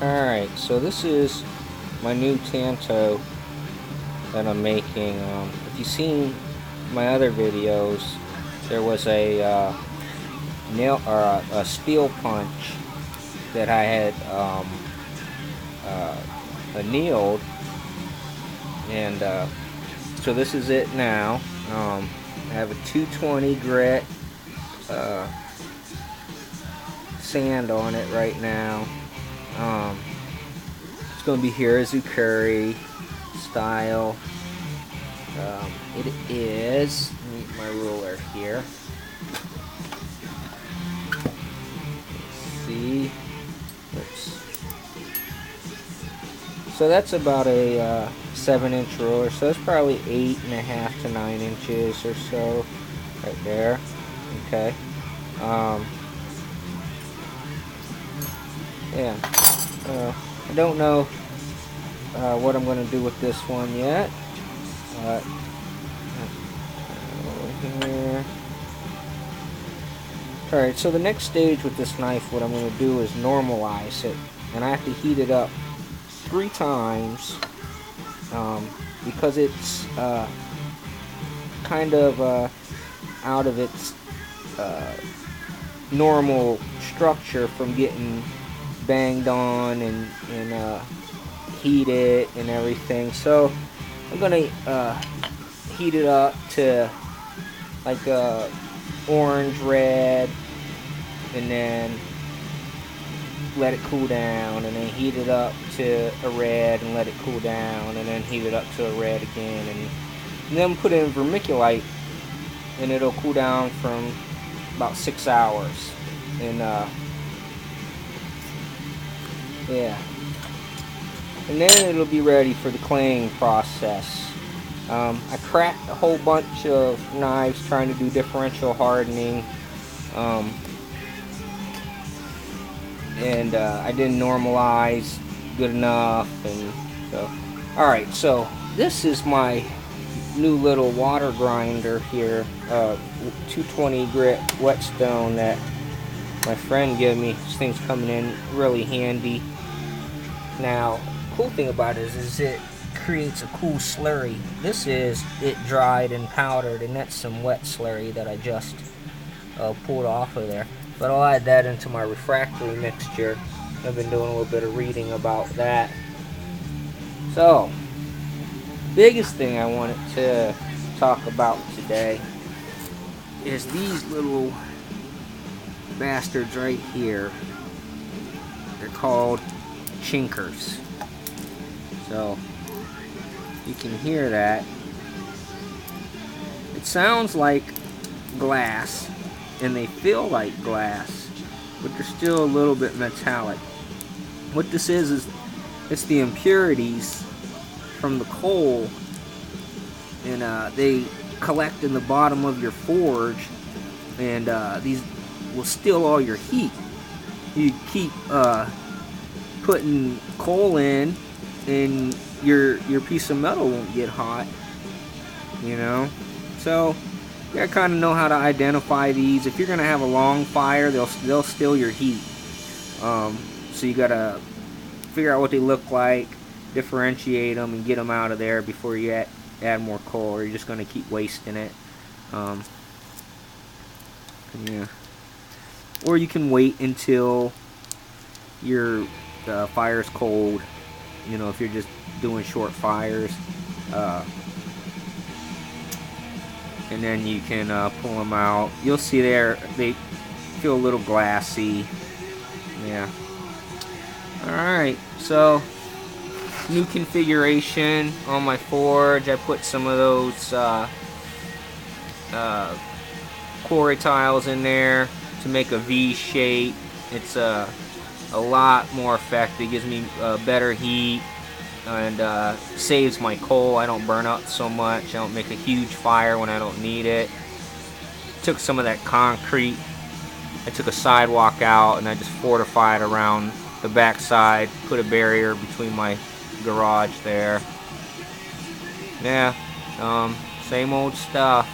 Alright, so this is my new tanto that I'm making. If you've seen my other videos, there was a nail or a steel punch that I had annealed, and so this is it now. I have a 220 grit sand on it right now. It's going to be Hirazukuri style. It is, let me get my ruler here. Let's see. Oops. So that's about a 7-inch ruler, so it's probably 8.5 to 9 inches or so right there. Okay. Yeah. I don't know what I'm going to do with this one yet. Over here. Alright, so the next stage with this knife, what I'm going to do is normalize it. And I have to heat it up 3 times because it's kind of out of its normal structure from getting banged on and heated and everything. So I'm gonna heat it up to like a orange red, and then let it cool down, and then heat it up to a red and let it cool down, and then heat it up to a red again, and then put it in vermiculite, and it'll cool down from about 6 hours. And yeah, and then it'll be ready for the claying process. I cracked a whole bunch of knives trying to do differential hardening, and I didn't normalize good enough, and so alright, so this is my new little water grinder here, 220 grit whetstone that my friend gave me. This thing's coming in really handy. Now, cool thing about it is it creates a cool slurry. This is it dried and powdered, and that's some wet slurry that I just pulled off of there. But I'll add that into my refractory mixture. I've been doing a little bit of reading about that. So, biggest thing I wanted to talk about today is these little bastards right here. They're called chinkers. So you can hear that. It sounds like glass, and they feel like glass, but they're still a little bit metallic. What this is it's the impurities from the coal, and they collect in the bottom of your forge, and these will steal all your heat. You keep putting coal in, and your piece of metal won't get hot, you know. So you gotta kind of know how to identify these. If you're gonna have a long fire, they'll steal your heat. So you gotta figure out what they look like, differentiate them, and get them out of there before you add more coal, or you're just gonna keep wasting it. Yeah. Or you can wait until your fire's cold. You know, if you're just doing short fires, and then you can pull them out. You'll see there they feel a little glassy. Yeah. Alright, so new configuration on my forge. I put some of those quarry tiles in there to make a V shape. It's a lot more effective. It gives me better heat, and saves my coal. I don't burn up so much. I don't make a huge fire when I don't need it. Took some of that concrete. I took a sidewalk out, and I just fortified around the backside. Put a barrier between my garage there. Yeah, same old stuff.